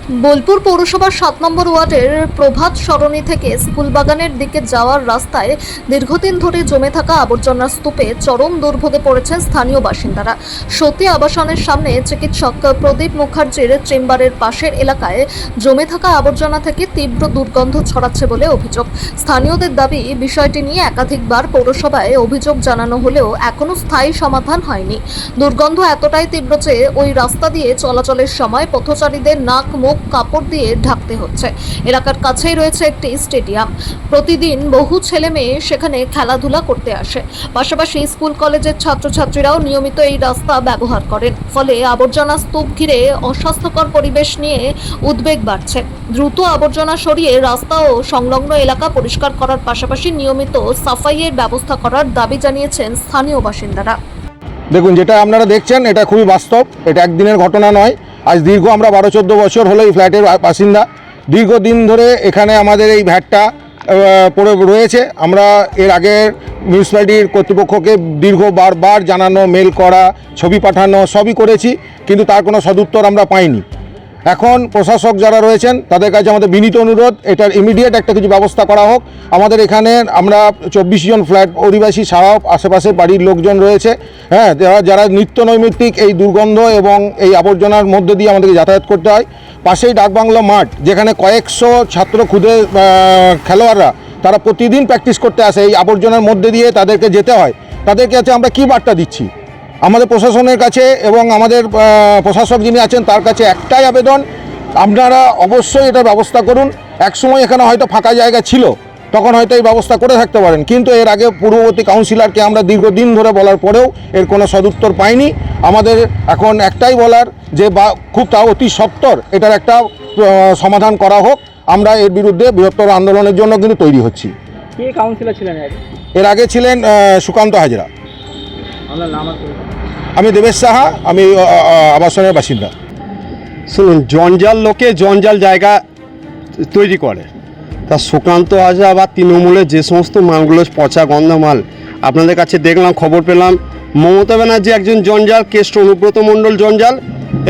বোলপুর পৌরসভার 7 নম্বর ওয়ার্ডের প্রভাত সরণি থেকে স্কুলবাগানের দিকে যাওয়ার রাস্তায় দীর্ঘদিন ধরে জমে থাকা আবর্জনার স্তূপে চরম দুর্ভোগে পড়েছেন স্থানীয় বাসিন্দারা। সতী আবাসনের সামনে চিকিৎসক প্রদীপ মুখার্জির চেম্বারের পাশের এলাকায় জমে থাকা আবর্জনা থেকে তীব্র দুর্গন্ধ ছড়াচ্ছে বলে অভিযোগ। স্থানীয়দের দাবি, বিষয়টি নিয়ে একাধিকবার পৌরসভায় অভিযোগ জানানো হলেও এখনো স্থায়ী সমাধান হয়নি। দুর্গন্ধ এতটাই তীব্র যে ওই রাস্তা দিয়ে চলাচলের সময় পথচারীদের নাক মুখ কাপড় দিয়ে ঢাকতে হচ্ছে। এলাকার কাছেই রয়েছে একটি স্টেডিয়াম। প্রতিদিন বহু ছেলে মেয়ে সেখানে খেলাধুলা করতে আসে। পাশাপাশি স্কুল কলেজের ছাত্রছাত্রীরাও নিয়মিত এই রাস্তা ব্যবহার করেন। ফলে আবর্জনা স্তূপ ঘিরে অস্বাস্থ্যকর পরিবেশ নিয়ে উদ্বেগ বাড়ছে। দ্রুত আবর্জনা সরিয়ে রাস্তা ও সংলগ্ন এলাকা পরিষ্কার করার পাশাপাশি নিয়মিত সাফাইয়ের ব্যবস্থা করার দাবি জানিয়েছেন স্থানীয় বাসিন্দারা। দেখুন, যেটা আপনারা দেখছেন এটা খুবই বাস্তব, এটা একদিনের ঘটনা নয়। আজ দীর্ঘ আমরা 12-14 বছর হলো এই ফ্ল্যাটের বাসিন্দা। দীর্ঘদিন ধরে এখানে আমাদের এই ভ্যাটটা পড়ে রয়েছে। আমরা এর আগের মিউনিসিপ্যালিটির কর্তৃপক্ষকে বারবার জানানো, মেল করা, ছবি পাঠানো সবই করেছি, কিন্তু তার কোনো সদুত্তর আমরা পাইনি। এখন প্রশাসক যারা রয়েছেন তাদের কাছে আমাদের বিনীত অনুরোধ, এটার ইমিডিয়েট একটা কিছু ব্যবস্থা করা হোক। আমাদের এখানে আমরা 24 জন ফ্ল্যাট অধিবাসী ছাড়াও আশেপাশে বাড়ির লোকজন রয়েছে, যারা নিত্য নৈমিত্তিক এই দুর্গন্ধ এবং এই আবর্জনার মধ্যে দিয়ে আমাদেরকে যাতায়াত করতে হয়। পাশেই ডাকবাংলো মাঠ, যেখানে কয়েকশো ছাত্র ক্ষুদে খেলোয়াড়রা তারা প্রতিদিন প্র্যাকটিস করতে আসে, এই আবর্জনার মধ্যে দিয়ে তাদেরকে যেতে হয়। তাদেরকে কাছে আমরা কী বার্তা দিচ্ছি? আমাদের প্রশাসনের কাছে এবং আমাদের প্রশাসক যিনি আছেন তার কাছে একটাই আবেদন, আপনারা অবশ্যই এটার ব্যবস্থা করুন। একসময় এখানে হয়তো ফাঁকা জায়গা ছিল, তখন হয়তো এই ব্যবস্থা করে থাকতে পারেন, কিন্তু এর আগে পূর্ববর্তী কাউন্সিলরকে আমরা দীর্ঘদিন ধরে বলার পরেও এর কোনো সদুত্তর পাইনি। আমাদের এখন একটাই বলার যে খুব অতি সত্বর এটার একটা সমাধান করা হোক। আমরা এর বিরুদ্ধে বৃহত্তর আন্দোলনের জন্য কিন্তু তৈরি হচ্ছি। কে কাউন্সিলর ছিলেন এর আগে ছিলেন সুকান্ত হাজরা। আমার নাম? আমি দেবেশ সাহা, আমি আবাসনের বাসিন্দা। শুনুন, জঞ্জাল লোকে জঞ্জাল জায়গা তৈরি করে, তা সুকান্ত হাজরা বা তৃণমূলের যে সমস্ত মালগুলো পচা গন্ধ মাল, আপনাদের কাছে দেখলাম, খবর পেলাম মমতা ব্যানার্জি একজন জঞ্জাল, কেষ্ট অনুব্রত মণ্ডল জঞ্জাল,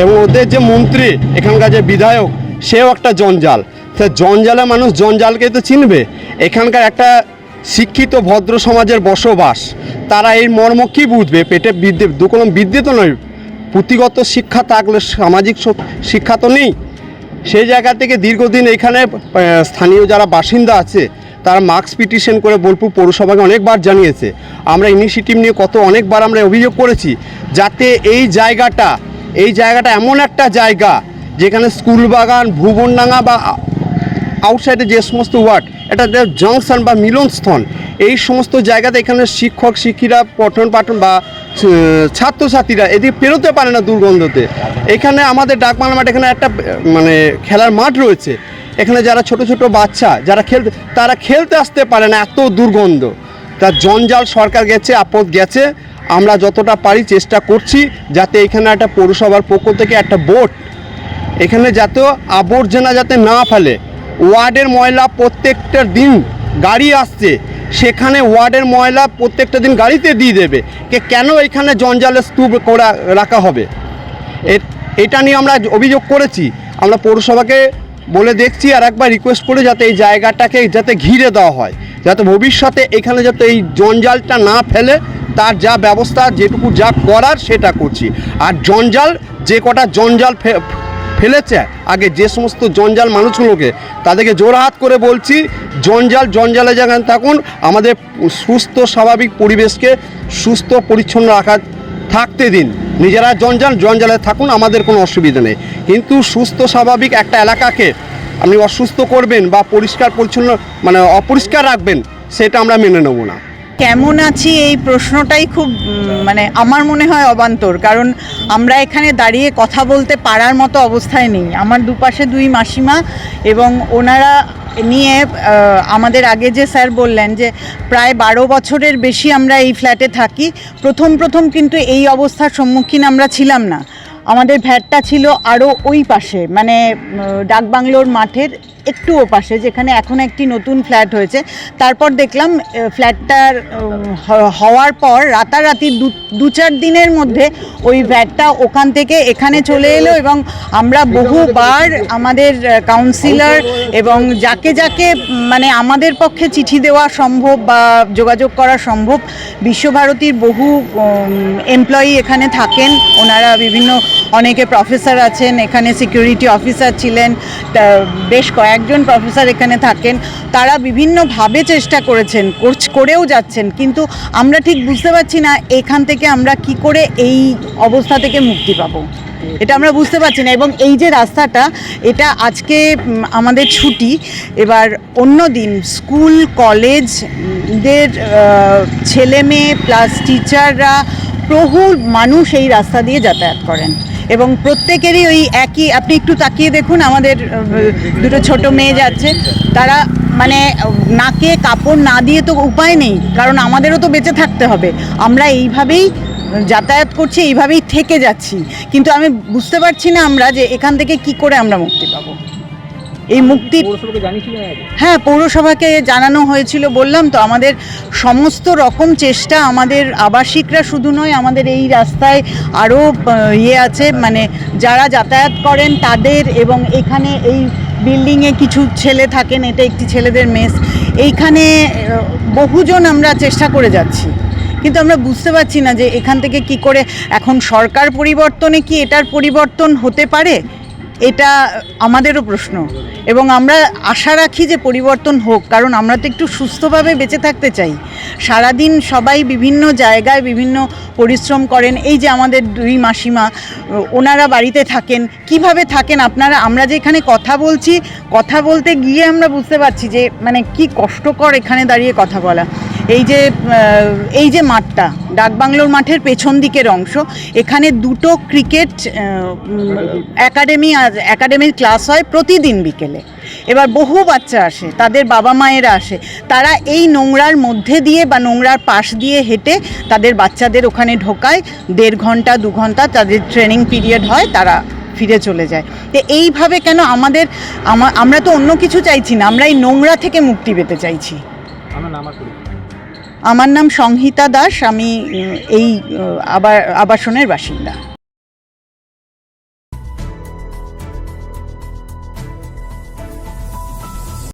এবং ওদের যে মন্ত্রী এখানকার যে বিধায়ক সেও একটা জঞ্জাল। তা জঞ্জালে মানুষ জঞ্জালকে তো চিনবে। এখানকার একটা শিক্ষিত ভদ্র সমাজের বসবাস, তারা এই মর্ম কী বুঝবে? পেটে বিদ্যে দুকলম বিদ্যে তো নয়, পুঁথিগত শিক্ষা থাকলে সামাজিক শিক্ষা তো নেই। সেই জায়গা থেকে দীর্ঘদিন এখানে স্থানীয় যারা বাসিন্দা আছে তারা মার্কস পিটিশন করে বোলপুর পৌরসভাকে অনেকবার জানিয়েছে। আমরা ইনিশিয়েটিভ নিয়ে অনেকবার আমরা অভিযোগ করেছি, যাতে এই জায়গাটা এমন একটা জায়গা যেখানে স্কুলবাগান, ভুবনডাঙ্গা বা আউটসাইডে যে সমস্ত ওয়ার্ড, এটা জংশন বা মিলনস্থল, এই সমস্ত জায়গাতে এখানে শিক্ষক শিক্ষিরা পঠন পাঠন বা ছাত্রছাত্রীরা এদিকে পেরোতে পারে না দুর্গন্ধতে। এখানে আমাদের ডাকবাংলা মাঠ, এখানে একটা খেলার মাঠ রয়েছে, এখানে যারা ছোট ছোট বাচ্চা যারা তারা খেলতে আসতে পারে না, এত দুর্গন্ধ। তার জঞ্জাল সরকার গেছে, আপদ গেছে। আমরা যতটা পারি চেষ্টা করছি যাতে এখানে একটা পৌরসভার পক্ষ থেকে একটা বোর্ড এখানে যাতে আবর্জনা যাতে না ফেলে। ওয়ার্ডের ময়লা প্রত্যেকটা দিন গাড়ি আসছে, সেখানে ওয়ার্ডের ময়লা প্রত্যেকটা দিন গাড়িতে দিয়ে দেবে। কেন এখানে জঞ্জালের স্তূপ করা রাখা হবে? এটা নিয়ে আমরা অভিযোগ করেছি, আমরা পৌরসভাকে বলে দেখছি, আর একবার রিকোয়েস্ট করে যাতে এই জায়গাটাকে যাতে ঘিরে দেওয়া হয়, যাতে ভবিষ্যতে এখানে যাতে এই জঞ্জালটা না ফেলে তার যা ব্যবস্থা যেটুকু যা করার সেটা করছি। আর জঞ্জাল যে কটা জঞ্জাল ফেলেছে আগে, যে সমস্ত জঞ্জাল মানুষগুলোকে, তাদেরকে জোরহাত করে বলছি জঞ্জালে যেখানে থাকুন, আমাদের সুস্থ স্বাভাবিক পরিবেশকে সুস্থ পরিচ্ছন্ন থাকতে দিন। নিজেরা জঞ্জালে থাকুন, আমাদের কোনো অসুবিধা নেই, কিন্তু সুস্থ স্বাভাবিক একটা এলাকাকে আপনি অসুস্থ করবেন বা পরিষ্কার পরিচ্ছন্ন অপরিষ্কার রাখবেন, সেটা আমরা মেনে নেব না। কেমন আছি এই প্রশ্নটাই খুব আমার মনে হয় অবান্তর, কারণ আমরা এখানে দাঁড়িয়ে কথা বলতে পারার মতো অবস্থায় নেই। আমার দুপাশে দুই মাসিমা এবং ওনারা নিয়ে আমাদের আগে যে স্যার বললেন যে প্রায় 12 বছরের বেশি আমরা এই ফ্ল্যাটে থাকি। প্রথম কিন্তু এই অবস্থার সম্মুখীন আমরা ছিলাম না। আমাদের ফ্ল্যাটটা ছিল আরও ওই পাশে, মানে ডাকবাংলোর মাঠের একটু ওপাশে, যেখানে এখন একটি নতুন ফ্ল্যাট হয়েছে। তারপর দেখলাম ফ্ল্যাটটার হওয়ার পর রাতারাতি 2-4 দিনের মধ্যে ওই ফ্ল্যাটটা ওখান থেকে এখানে চলে এলো, এবং আমরা বহুবার আমাদের কাউন্সিলর এবং যাকে যাকে মানে আমাদের পক্ষে চিঠি দেওয়া সম্ভব বা যোগাযোগ করা সম্ভব, বিশ্বভারতীর বহু এমপ্লয়ি এখানে থাকেন, ওনারা বিভিন্ন, অনেকে প্রফেসর আছেন এখানে, সিকিউরিটি অফিসার ছিলেন, বেশ কয়েকজন প্রফেসর এখানে থাকেন, তারা বিভিন্নভাবে চেষ্টা করেও যাচ্ছেন, কিন্তু আমরা ঠিক বুঝতে পারছি না এখান থেকে আমরা কি করে এই অবস্থা থেকে মুক্তি পাবো, এটা আমরা বুঝতে পারছি না। এবং এই যে রাস্তাটা, এটা আজকে আমাদের ছুটি, এবার অন্য দিন স্কুল কলেজদের ছেলে মেয়ে প্লাস টিচাররা, বহু মানুষ এই রাস্তা দিয়ে যাতায়াত করেন, এবং প্রত্যেকেরই ওই একই, আপনি একটু তাকিয়ে দেখুন, আমাদের দুটো ছোট মেয়ে যাচ্ছে, তারা মানে নাকে কাপড় না দিয়ে তো উপায় নেই, কারণ আমাদেরও তো বেঁচে থাকতে হবে, আমরা এইভাবেই যাতায়াত করছি, এইভাবেই থেকে যাচ্ছি, কিন্তু আমি বুঝতে পারছি না আমরা যে এখান থেকে কি করে আমরা মুক্তি পাবো। এই মুক্তি, হ্যাঁ, পৌরসভাকে জানানো হয়েছিল, বললাম তো, আমাদের সমস্ত রকম চেষ্টা, আমাদের আবাসিকরা শুধু নয়, আমাদের এই রাস্তায় আরও আছে, মানে যারা যাতায়াত করেন তাদের, এবং এখানে এই বিল্ডিংয়ে কিছু ছেলে থাকেন, এটা একটি ছেলেদের মেস, এইখানে বহুজন আমরা চেষ্টা করে যাচ্ছি, কিন্তু আমরা বুঝতে পারছি না যে এখান থেকে কি করে, এখন সরকার পরিবর্তনে কি এটার পরিবর্তন হতে পারে, এটা আমাদেরও প্রশ্ন, এবং আমরা আশা রাখি যে পরিবর্তন হোক, কারণ আমরা তো একটু সুস্থভাবে বেঁচে থাকতে চাই। সারাদিন সবাই বিভিন্ন জায়গায় বিভিন্ন পরিশ্রম করেন, এই যে আমাদের 2 মাসিমা, ওনারা বাড়িতে থাকেন, কিভাবে থাকেন আপনারা, আমরা যে এখানে কথা বলছি, কথা বলতে গিয়ে আমরা বুঝতে পারছি যে মানে কি কষ্টকর এখানে দাঁড়িয়ে কথা বলা। এই যে মাঠটা, ডাকবাংলোর মাঠের পেছন দিকের অংশ, এখানে 2টো ক্রিকেট একাডেমির ক্লাস হয় প্রতিদিন বিকেলে, এবার বহু বাচ্চা আসে, তাদের বাবা মায়েরা আসে, তারা এই নোংরার মধ্যে দিয়ে বা নোংরার পাশ দিয়ে হেঁটে তাদের বাচ্চাদের ওখানে ঢোকায়, 1.5 ঘন্টা 2 ঘন্টা তাদের ট্রেনিং পিরিয়ড হয়, তারা ফিরে চলে যায়। তো এইভাবে কেন আমরা তো অন্য কিছু চাইছি না, আমরা এই নোংরা থেকে মুক্তি পেতে চাইছি। আমার নাম সংহিতা দাস, আমি এই আবাসনের বাসিন্দা।